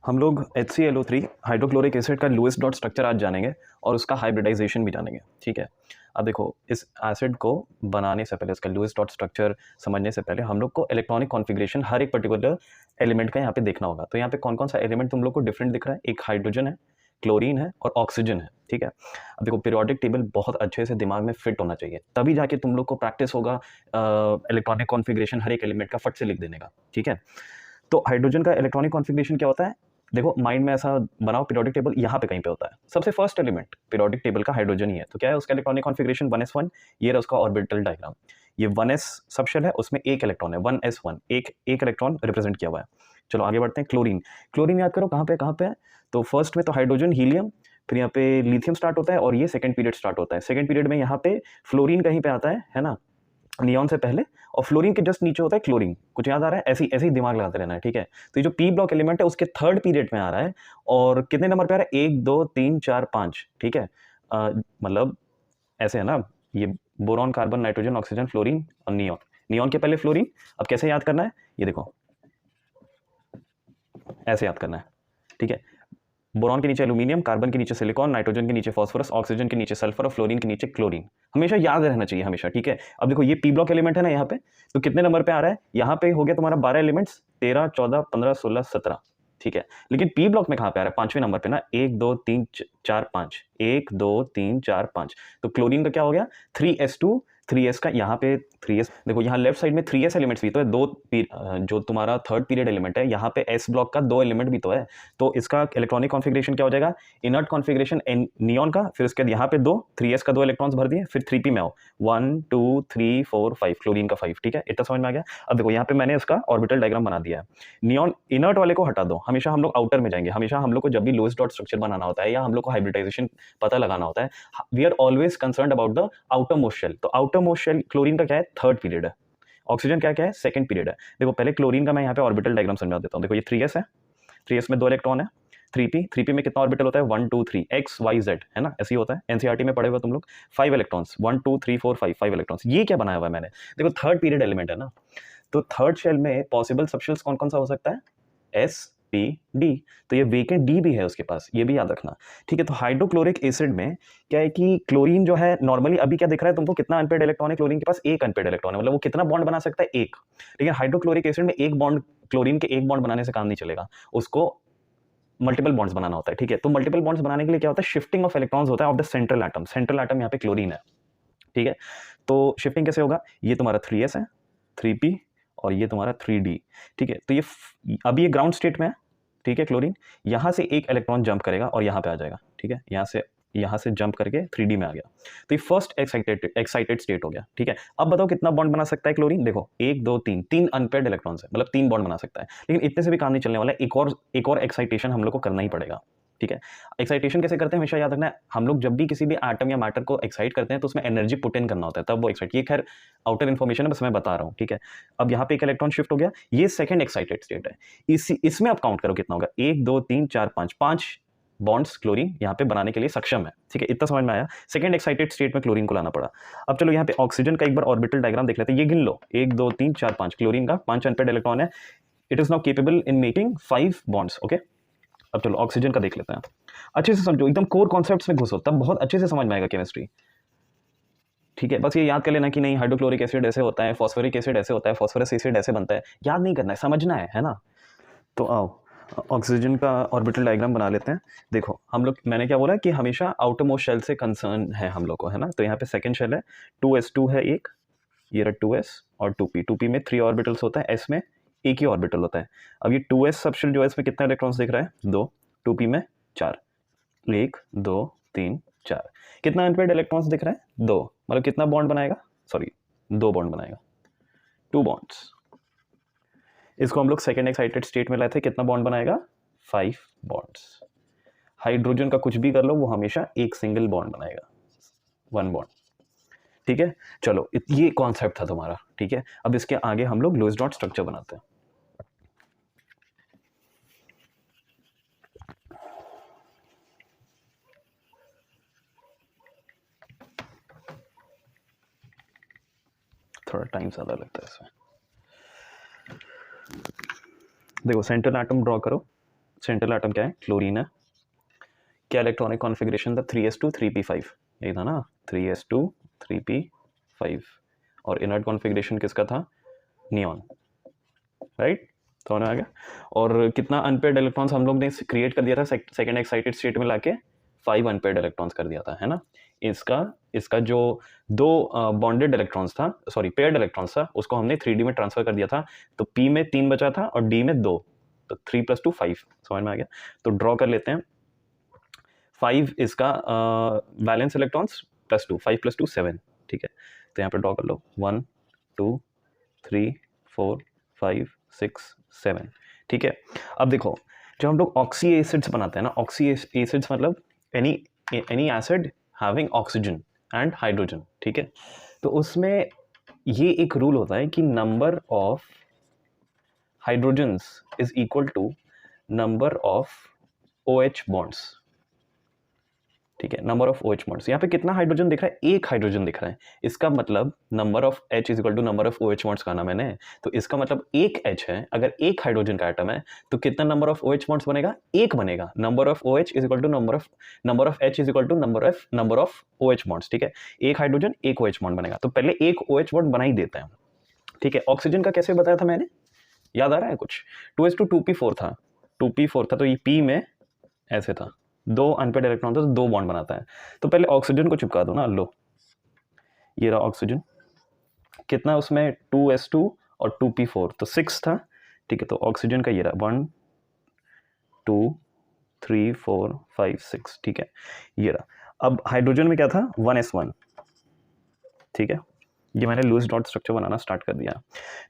हम लोग HClO3 hydrochloric acid का लोएस्ट डॉट स्ट्रक्चर आज जानेंगे और उसका हाइब्रिडाइजेशन भी जानेंगे। ठीक है, अब देखो इस एसिड को बनाने से पहले, इसका लोएस्ट डॉट स्ट्रक्चर समझने से पहले हम लोग को इलेक्ट्रॉनिक कॉन्फ़िगरेशन हर एक पर्टिकुलर एलिमेंट का यहाँ पे देखना होगा। तो यहाँ पे कौन कौन सा एलिमेंट तुम लोग को डिफरेंट दिख रहा है? एक हाइड्रोजन है, क्लोरीन है और ऑक्सीजन है। ठीक है, अब देखो पीरियोडिक टेबल बहुत अच्छे से दिमाग में फिट होना चाहिए, तभी जाके तुम लोग को प्रैक्टिस होगा इलेक्ट्रॉनिक कॉन्फ़िगरेशन हर एक एलिमेंट का फट से लिख देने का। ठीक है, तो हाइड्रोजन का इलेक्ट्रॉनिक कॉन्फ़िगरेशन क्या होता है? देखो माइंड में ऐसा बनाओ, पीरियोडिक टेबल यहाँ पे कहीं पे होता है। सबसे फर्स्ट एलिमेंट पीरियोडिक टेबल का हाइड्रोजन ही है, तो क्या है उसका इलेक्ट्रॉनिक कॉन्फ़िगरेशन 1s1। ये रहा उसका ऑर्बिटल डायग्राम। ये 1s सब शेल है, उसमें एक इलेक्ट्रॉन है, 1s1, एक इलेक्ट्रॉन रिप्रेजेंट किया हुआ है। चलो आगे बढ़ते हैं। क्लोरीन, क्लोरीन याद करो कहाँ पे है? तो फर्स्ट में तो हाइड्रोजन, हीलियम, फिर यहाँ पे लिथियम स्टार्ट होता है और ये सेकंड पीरियड स्टार्ट होता है। सेकंड पीरियड में यहाँ पे फ्लोरीन कहीं पे आता है ना, नियॉन से पहले, और फ्लोरीन के जस्ट नीचे होता है क्लोरीन। कुछ याद आ रहा है? ऐसे ऐसे ही दिमाग लगाते रहना है। ठीक है, तो ये जो पी ब्लॉक एलिमेंट है उसके थर्ड पीरियड में आ रहा है और कितने नंबर पे आ रहा है? 1 2 3 4 5। ठीक है, मतलब ऐसे है ना, ये boron, carbon, nitrogen, oxygen, fluorine और नियॉन। नियॉन के पहले फ्लोरीन। अब कैसे याद करना है? ये देखो ऐसे याद करना है। ठीक है, बोरॉन के नीचे एल्यूमिनियम, कार्बन के नीचे सिलिकॉन, नाइट्रोजन के नीचे फॉस्फोरस, ऑक्सीजन के नीचे सल्फर और फ्लोरीन के नीचे क्लोरीन। हमेशा याद रहना चाहिए हमेशा। ठीक है, अब देखो ये पी ब्लॉक एलिमेंट है ना यहाँ पे, तो कितने नंबर पे आ रहा है? यहाँ पे हो गया तुम्हारा 12 एलिमेंट्स, 13 14 15 16 17। ठीक है, लेकिन पी ब्लॉक में कहाँ पे आ रहा है? पांचवें नंबर पे ना, 1 2 3 4 5, 1 2 3 4 5। तो क्लोरीन का क्या हो गया? 3s2, 3s का यहाँ पे 3s। देखो यहाँ लेफ्ट साइड में 3s एलिमेंट्स भी तो है, जो तुम्हारा थर्ड पीरियड एलिमेंट है, यहाँ पे s ब्लॉक का 2 एलिमेंट भी तो है। तो इसका इलेक्ट्रॉनिक कॉन्फ़िगरेशन क्या हो जाएगा? इनर्ट कॉन्फ़िगरेशन नियॉन का, फिर उसके बाद यहाँ पे 2 3s का 2 इलेक्ट्रॉन्स भर दिए, फिर 3p में आओ, 1 2 3 4 5, क्लोरीन का 5। ठीक है, इतना समझ में आ गया? अब देखो यहाँ पे मैंने इसका ऑर्बिटल डायग्राम बना दिया है। नियॉन इनर्ट वाले को हटा दो, हमेशा हम लोग आउटर में जाएंगे। हमेशा हम लोग को जब भी लोएस्ट डॉट स्ट्रक्चर बनाना होता है या हम लोग को हाइब्रिडाइजेशन पता लगाना होता है, we are always concerned about the outer most shell. तो आउटर मोस्ट शेल क्लोरीन का क्या है? थर्ड पीरियड है। ऑक्सीजन क्या क्या है? सेकंड पीरियड है। देखो पहले क्लोरीन का मैं यहाँ पे ऑर्बिटल डायग्राम समझा देता हूँ। देखो ये 3s है, 3s में 2 इलेक्ट्रॉन है। 3p में कितना ऑर्बिटल होता है? 1 2 3, x y z, है ना, ऐसे ही होता है। एनसीईआरटी में पढ़े हुए तुम लोग। 5 इलेक्ट्रॉन्स, 1 2 3 4 5, 5 इलेक्ट्रॉन्स। ये क्या बनाया हुआ है मैंने? देखो थर्ड पीरियड एलिमेंट है ना, तो थर्ड शेल में पॉसिबल सबशेल्स कौन कौन सा हो सकता है? S P D. तो ये वेकेंट डी भी है उसके पास, ये भी याद रखना। ठीक है, तो हाइड्रोक्लोरिक एसिड में क्या है कि क्लोरीन जो है नॉर्मली अभी क्या दिख रहा है तुमको? कितना अनपेड इलेक्ट्रॉन है क्लोरीन के पास? एक अनपेड इलेक्ट्रॉन है, मतलब वो कितना बॉन्ड बना सकता है? एक। लेकिन हाइड्रोक्लोरिक एसिड में एक बॉन्ड, क्लोरीन के एक बॉन्ड बनाने से काम नहीं चलेगा, उसको मल्टीपल बॉन्ड्स बनाना होता है। ठीक है, तो मल्टीपल बॉन्ड्स बनाने के लिए क्या होता है? शिफ्टिंग ऑफ इलेक्ट्रॉन्स होता है of the central atom. Central atom यहाँ पे क्लोरीन है। ठीक है, तो शिफ्टिंग कैसे होगा? ये तुम्हारा 3s है, 3p, और ये तुम्हारा 3d। ठीक है, तो ये अभी ये ग्राउंड स्टेट में है। ठीक है, क्लोरीन यहाँ से एक इलेक्ट्रॉन जंप करेगा और यहाँ पे आ जाएगा। ठीक है, यहाँ से जंप करके 3d में आ गया। तो ये फर्स्ट एक्साइटेड स्टेट हो गया। ठीक है, अब बताओ कितना बॉन्ड बना सकता है क्लोरीन? देखो 1 2 3, 3 अनपेयर्ड इलेक्ट्रॉन्स है, मतलब 3 बॉन्ड बना सकता है। लेकिन इतने से भी काम नहीं चलने वाला है, एक और एक्साइटेशन हम लोग को करना ही पड़ेगा। ठीक है, एक्साइटेशन कैसे करते हैं हमेशा याद रखना है। हम लोग जब भी किसी भी एटम या मैटर को एक्साइट करते हैं तो उसमें एनर्जी पुट इन करना होता है, तब वो एक्साइट। ये खैर आउटर इन्फॉर्मेशन है, बस मैं बता रहा हूँ। ठीक है, अब यहाँ पे एक इलेक्ट्रॉन शिफ्ट हो गया, ये सेकंड एक्साइटेड स्टेट है। इसमें आप काउंट करो कितना होगा? 1 2 3 4 5, 5 बॉन्ड्स क्लोरीन यहाँ पे बनाने के लिए सक्षम है। ठीक है, इतना समझ में आया? सेकंड एक्साइटेड स्टेट में क्लोरीन को लाना पड़ा। अब चलो यहाँ पे ऑक्सीजन का एक बार ऑर्बिटल डायग्राम देख लेते हैं। ये गिन लो, 1 2 3 4 5, क्लोरीन का 5 अनपेयर्ड इलेक्ट्रॉन है। It is now capable in making 5 bonds. Okay, अब चलो ऑक्सीजन का देख लेते हैं। अच्छे से समझो, एकदम कोर कॉन्सेप्ट्स में घुसो, तब बहुत अच्छे से समझ में आएगा केमिस्ट्री। ठीक है, बस ये याद कर लेना कि नहीं हाइड्रोक्लोरिक एसिड ऐसे होता है, फॉस्फोरिक एसिड ऐसे होता है, फॉस्फोरस एसिड ऐसे बनता है। याद नहीं करना है, समझना है ना। तो आओ ऑक्सीजन का ऑर्बिटल डायग्राम बना लेते हैं। देखो हम लोग, मैंने क्या बोला कि हमेशा आउटर मोस्ट शेल से कंसर्न है हम लोग को, है ना। तो यहाँ पे सेकंड शेल है, 2s2 है एक, ये रहा 2s, और 2p में 3 ऑर्बिटल्स होता है, s में एक ही ऑर्बिटल होता है। अब ये 2s सबशेल जो है इसमें कितना इलेक्ट्रॉन्स दिख रहा है? 2। 2p में 4, 1 2 3 4। कितना अनपेयर्ड इलेक्ट्रॉन्स दिख रहा है? 2। मतलब कितना बॉन्ड बनाएगा? सॉरी, 2 बॉन्ड बनाएगा, 2 बॉन्ड्स। इसको हम लोग सेकेंड एक्साइटेड स्टेट में लाए थे, कितना बॉन्ड बनाएगा? 5 बॉन्ड्स। हाइड्रोजन का कुछ भी कर लो, वो हमेशा एक सिंगल बॉन्ड बनाएगा, 1 बॉन्ड। ठीक है, चलो ये कॉन्सेप्ट था तुम्हारा। ठीक है, अब इसके आगे हम लोग लोएस्ट डॉट स्ट्रक्चर बनाते हैं। थोड़ा टाइम ज़्यादा लगता है इसमें। देखो सेंट्रल एटम ड्रॉ करो, सेंट्रल एटम क्या है, क्लोरीन है। क्या इलेक्ट्रॉनिक कॉन्फ़िगरेशन था, 3s2 3p5, यही था ना, 3s2 3p5। और इनर्ट कॉन्फ़िगरेशन किसका था, नियॉन, राइट, समझ में आ गया। और कितना अनपेयर्ड इलेक्ट्रॉन्स हम लोग ने क्रिएट कर दिया था सेकंड एक्साइटेड स्टेट में लाके, 5 अनपेयर्ड इलेक्ट्रॉन्स कर दिया था, है ना। इसका जो दो बॉन्डेड इलेक्ट्रॉन्स था, सॉरी पेयर्ड इलेक्ट्रॉन्स था, उसको हमने 3D में ट्रांसफर कर दिया था। तो P में 3 बचा था और D में 2, तो 3 + 2 5, समझ में आ गया। तो ड्रॉ कर लेते हैं। 5 इसका बैलेंस इलेक्ट्रॉन्स +2, 5 + 2 7, ठीक है। तो यहाँ पे ड्रॉ कर लो, 1 2 3 4 5 6 7, ठीक है। अब देखो, जब हम लोग ऑक्सी एसिड्स बनाते हैं ना, ऑक्सी एसिड्स मतलब any acid having oxygen and hydrogen, ठीक है। तो उसमें ये एक रूल होता है कि number of hydrogens is equal to number of OH bonds, ठीक है। नंबर ऑफ OH बॉन्ड्स, यहाँ पे कितना हाइड्रोजन दिख रहा है, एक हाइड्रोजन दिख रहा है। इसका मतलब number of H is equal to number of OH bonds कहा ना मैंने, तो इसका मतलब एक H है, अगर एक हाइड्रोजन का एटम है तो कितना नंबर ऑफ OH बॉन्ड्स बनेगा, एक बनेगा। Number of OH is equal to number of H is equal to number of OH bonds, ठीक है। एक हाइड्रोजन एक OH बॉन्ड बनेगा, तो पहले एक OH बॉन्ड बना ही देते हैं, ठीक है। ऑक्सीजन का कैसे बताया था मैंने, याद आ रहा है कुछ, 2s2 2p4 था, 2p4 था, तो ये P में ऐसे था, 2 अनपेयर्ड इलेक्ट्रॉन था, तो 2 बॉन्ड बनाता है। तो पहले ऑक्सीजन को चिपका दो ना, लो ये रहा ऑक्सीजन, कितना उसमें 2s2 और 2p4, तो 6 था, ठीक है। तो ऑक्सीजन का ये रहा 1 2 3 4 5 6, ठीक है, ये रहा। अब हाइड्रोजन में क्या था, 1s1, ठीक है। ये मैंने लूज डॉट स्ट्रक्चर बनाना स्टार्ट कर दिया।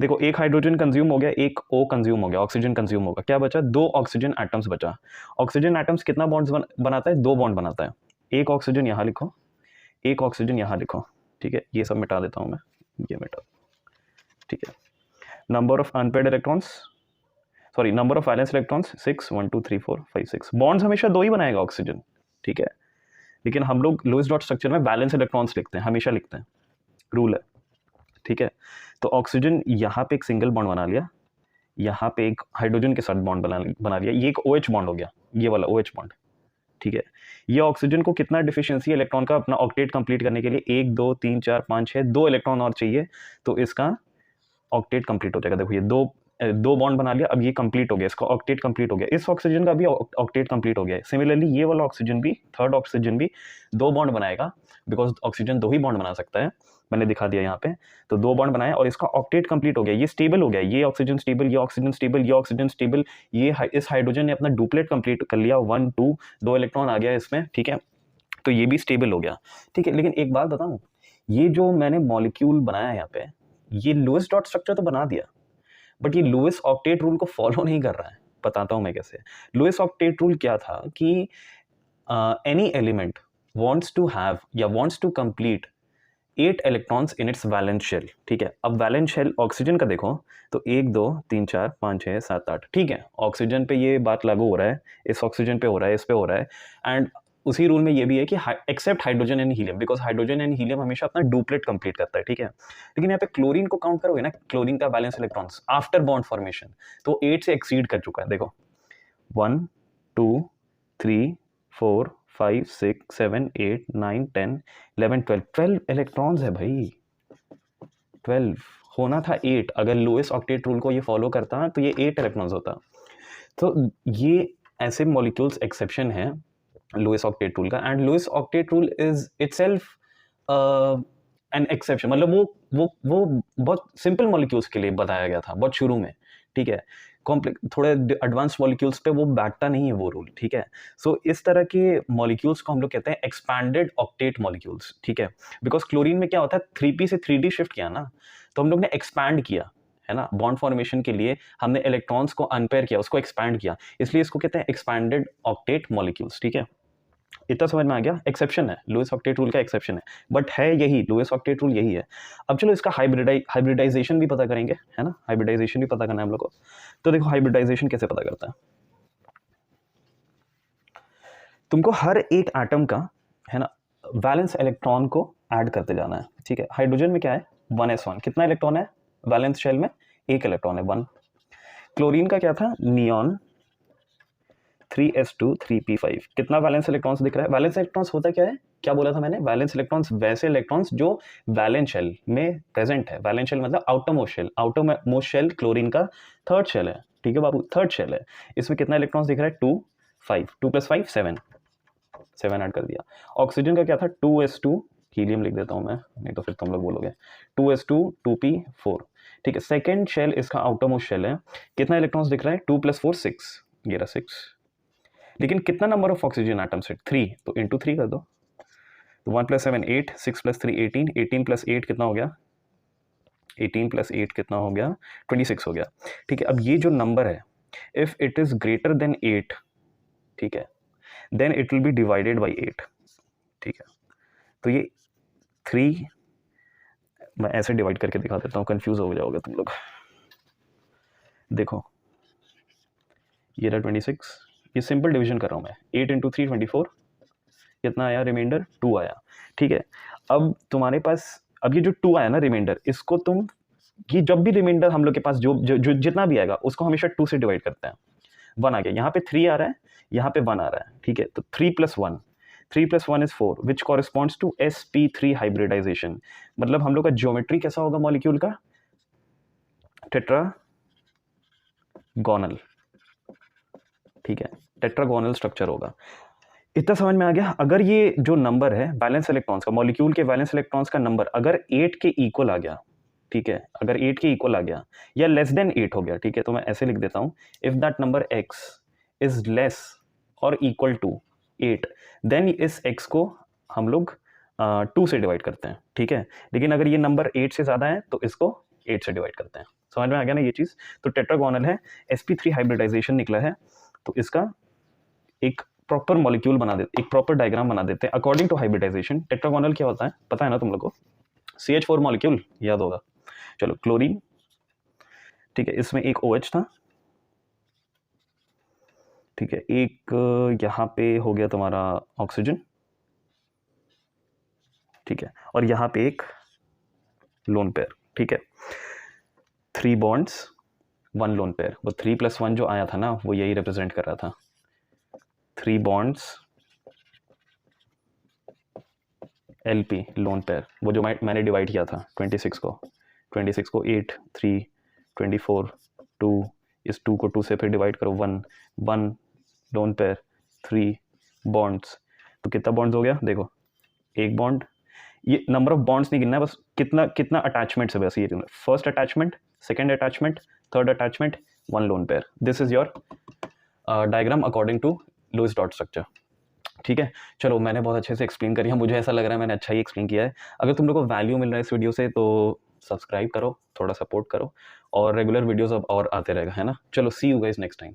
देखो, एक हाइड्रोजन कंज्यूम हो गया, एक O कंज्यूम हो गया, ऑक्सीजन कंज्यूम होगा, क्या बचा, 2 ऑक्सीजन एटम्स बचा। ऑक्सीजन एटम्स कितना बॉन्ड्स बनाता है, 2 बॉन्ड बनाता है। एक ऑक्सीजन यहाँ लिखो, एक ऑक्सीजन यहाँ लिखो, ठीक है। ये सब मिटा देता हूँ मैं, ये मिटा, ठीक है। Number of unpaired electrons, sorry number of valence electrons 6 1 2 3 4 5 6। Bonds हमेशा 2 ही बनाएगा ऑक्सीजन, ठीक है। लेकिन हम लोग लूज डॉट स्ट्रक्चर में बैलेंस इलेक्ट्रॉन्स लिखते हैं, हमेशा लिखते हैं, रूल है, ठीक है। तो ऑक्सीजन यहाँ पे एक सिंगल बॉन्ड बना लिया, यहाँ पे एक हाइड्रोजन के साथ बॉन्ड बना लिया, ये एक OH बॉन्ड हो गया, ये वाला OH बॉन्ड, ठीक है। ये ऑक्सीजन को कितना डिफिशियंसी है इलेक्ट्रॉन का अपना ऑक्टेट कंप्लीट करने के लिए, 1 2 3 4 5 6, 2 इलेक्ट्रॉन और चाहिए, तो इसका ऑक्टेट कंप्लीट हो जाएगा। देखो ये दो बॉन्ड बना लिया, अब ये कंप्लीट हो गया, इसका ऑक्टेट कंप्लीट हो गया, इस ऑक्सीजन का भी ऑक्टेट कंप्लीट हो गया। सिमिलरली ये वाला ऑक्सीजन भी, थर्ड ऑक्सीजन भी 2 बॉन्ड बनाएगा, बिकॉज ऑक्सीजन 2 ही बॉन्ड बना सकता है, मैंने दिखा दिया यहाँ पे। तो 2 बॉन्ड बनाया और इसका ऑक्टेट कंप्लीट हो गया, ये स्टेबल हो गया, ये ऑक्सीजन स्टेबल, ये ऑक्सीजन स्टेबल, ये ऑक्सीजन स्टेबल, ये इस हाइड्रोजन ने अपना डुप्लेट कंप्लीट कर लिया, 1 2 2 इलेक्ट्रॉन आ गया इसमें, ठीक है। तो ये भी स्टेबल हो गया, ठीक है। लेकिन एक बात बताऊं, ये जो मैंने मॉलिक्यूल बनाया यहाँ पे, ये लुईस डॉट स्ट्रक्चर तो बना दिया, बट ये लुईस ऑक्टेट रूल को फॉलो नहीं कर रहा है। बताता हूं मैं कैसे। लुईस ऑक्टेट रूल क्या था कि any element wants to have या wants to complete 8 electrons in its valence shell, ठीक है। अब वैलेंस शेल ऑक्सीजन का देखो तो 1 2 3 4 5 6 7 8, ठीक है। ऑक्सीजन पे ये बात लागू हो रहा है, इस ऑक्सीजन पे हो रहा है, इस पे हो रहा है। एंड उसी रूल में ये भी है कि except hydrogen and helium, because hydrogen and helium हमेशा अपना डुप्लेट कंप्लीट करता है, ठीक है। लेकिन यहाँ पे क्लोरीन को काउंट करोगे ना, क्लोरीन का balance electrons after bond formation, तो 8 से एक्सीड कर चुका है। देखो 1 2 3 4 5 6 7 8 9 10 11 12 इलेक्ट्रॉन्स है भाई, 12 होना था 8। अगर लुईस ऑक्टेट रूल को ये फॉलो करता तो ये 8 इलेक्ट्रॉन्स होता। तो ये ऐसे मॉलिक्यूल्स एक्सेप्शन है लुईस ऑक्टेट रूल का, and Lewis octet rule is itself an exception. मतलब वो बहुत सिंपल मॉलिक्यूल्स के लिए बताया गया था बहुत शुरू में, ठीक है। कॉम्प्लेक्स थोड़े एडवांस मॉलिक्यूल्स पे वो बैठता नहीं है वो रूल, ठीक है। सो इस तरह के मॉलिक्यूल्स को हम लोग कहते हैं एक्सपैंडेड ऑक्टेट मॉलिक्यूल्स, ठीक है। बिकॉज क्लोरीन में क्या होता है, 3p से 3d शिफ्ट किया ना, तो हम लोग ने एक्सपैंड किया है ना, बॉन्ड फॉर्मेशन के लिए हमने इलेक्ट्रॉन्स को अनपेयर किया, उसको एक्सपैंड किया, इसलिए इसको कहते हैं एक्सपैंडेड ऑक्टेट मॉलिक्यूल्स, ठीक है। इतना समझ में आ गया, एक्सेप्शन है, लुईस ऑक्टेट रूल का एक्सेप्शन है, बट है यही, लुईस ऑक्टेट रूल यही है। अब चलो इसका हाइब्रिडाइजेशन भी पता करेंगे, है ना, हाइब्रिडाइजेशन भी पता करना है हम लोग को। तो देखो हाइब्रिडाइजेशन कैसे पता करता है, तुमको हर एक एटम का, है ना, वैलेंस इलेक्ट्रॉन को ऐड करते जाना है, ठीक है। हाइड्रोजन में क्या है, 1s1, कितना इलेक्ट्रॉन है वैलेंस शेल में, 1 इलेक्ट्रॉन है, 1। क्लोरीन का क्या था, नियॉन, 3s2 3p5, कितना वैलेंस इलेक्ट्रॉन्स दिख रहा है? वैलेंस इलेक्ट्रॉन्स होता क्या है? क्या बोला था मैंने? वैलेंस इलेक्ट्रॉन्स वैसे इलेक्ट्रॉन्स जो वैलेंस शेल में प्रेजेंट है। वैलेंस शेल मतलब outermost shell. Outermost shell chlorine का थर्ड शेल है, ठीक है बाबू, थर्ड शेल है। इसमें कितना इलेक्ट्रॉन्स दिख रहा है? 2 5, 2 + 5 7, 7 ऐड कर दिया। ऑक्सीजन का क्या था? 2s2, हीलियम लिख देता हूं मैं, नहीं तो फिर तुम लोग बोलोगे, 2s2 2p4, ठीक है। सेकेंड शेल इसका आउटरमोस्ट शेल है। कितना इलेक्ट्रॉन्स दिख रहा है? 2 + 4 6, ये रहा 6। लेकिन कितना नंबर ऑफ ऑक्सीजन एटम्स है? 3, तो इंटू 3 कर दो। तो 1 + 7 8, 6 + 3 18, 18 + 8 कितना हो गया? 18 + 8 कितना हो गया? 26 हो गया, ठीक है। अब ये जो नंबर है, if it is greater than 8, ठीक है, then it will be divided by 8, ठीक है। तो ये 3, मैं ऐसे डिवाइड करके दिखा देता हूँ, कंफ्यूज हो जाओगे तुम लोग। देखो ये रहा 26, ये सिंपल डिवीजन कर रहा हूँ मैं, 8 × 3 24, कितना आया? रिमाइंडर 2 आया, ठीक है। अब तुम्हारे पास, अब ये जो 2 आया ना रिमाइंडर, इसको तुम, ये जब भी रिमाइंडर हम लोग के पास जो जितना भी आएगा उसको हमेशा 2 से डिवाइड करते हैं। 1 आ गया, यहाँ पे 3 आ रहा है, यहाँ पे 1 आ रहा है, ठीक है। तो 3 + 1, 3 + 1 is 4, which corresponds to sp3 hybridisation. मतलब हम लोग का ज्योमेट्री कैसा होगा मॉलिक्यूल का? टेट्रागोनल, ठीक है, टेट्रागोनल स्ट्रक्चर होगा। इतना समझ में आ गया? अगर ये जो नंबर है वैलेंस इलेक्ट्रॉन्स का, मॉलिक्यूल के वैलेंस इलेक्ट्रॉन्स का नंबर अगर 8 के इक्वल आ गया, ठीक है, अगर 8 के इक्वल आ गया या लेस देन 8 हो गया, ठीक है, तो मैं ऐसे लिख देता हूं, if that number x is less और इक्वल टू 8, देन इस x को हम लोग 2 से डिवाइड करते हैं, ठीक है। लेकिन अगर ये नंबर 8 से ज़्यादा है तो इसको 8 से डिवाइड करते हैं। समझ में आ गया ना ये चीज़? तो टेट्रागोनल है, sp3 हाइब्रिडाइजेशन निकला है, तो इसका एक प्रॉपर मॉलिक्यूल बना देते, एक प्रॉपर डायग्राम बना देते हैं अकॉर्डिंग टू हाइब्रिडाइजेशन। टेट्रागोनल क्या होता है पता है ना तुम लोग को? CH4 मॉलिक्यूल याद होगा। चलो क्लोरीन, ठीक है, इसमें एक OH था, ठीक है, एक यहाँ पे हो गया तुम्हारा ऑक्सीजन, ठीक है, और यहाँ पे एक लोन पेयर, ठीक है। 3 बॉन्ड्स 1 लोन पेयर, वो 3 + 1 जो आया था ना वो यही रिप्रेजेंट कर रहा था। 3 बॉन्ड्स LP लोन पेयर, वो जो मैंने डिवाइड किया था 26 को 8 3 24 2, इस 2 को 2 से फिर डिवाइड करो, 1 लोन पेयर 3 बॉन्ड्स, तो कितना बॉन्ड्स हो गया? देखो एक बॉन्ड, ये नंबर ऑफ बॉन्ड्स नहीं गिनना है, बस कितना अटैचमेंट है बस ये। First attachment, second attachment, third attachment, 1 lone pair. This is your diagram according to Lewis dot structure, ठीक है। चलो मैंने बहुत अच्छे से एक्सप्लेन करी है, मुझे ऐसा लग रहा है मैंने अच्छा ही एक्सप्लेन किया है। अगर तुम लोग को वैल्यू मिल रहा है इस वीडियो से तो सब्सक्राइब करो, थोड़ा सपोर्ट करो, और रेगुलर वीडियोस अब और आते रहेगा, है ना। चलो सी यू गाइस नेक्स्ट टाइम।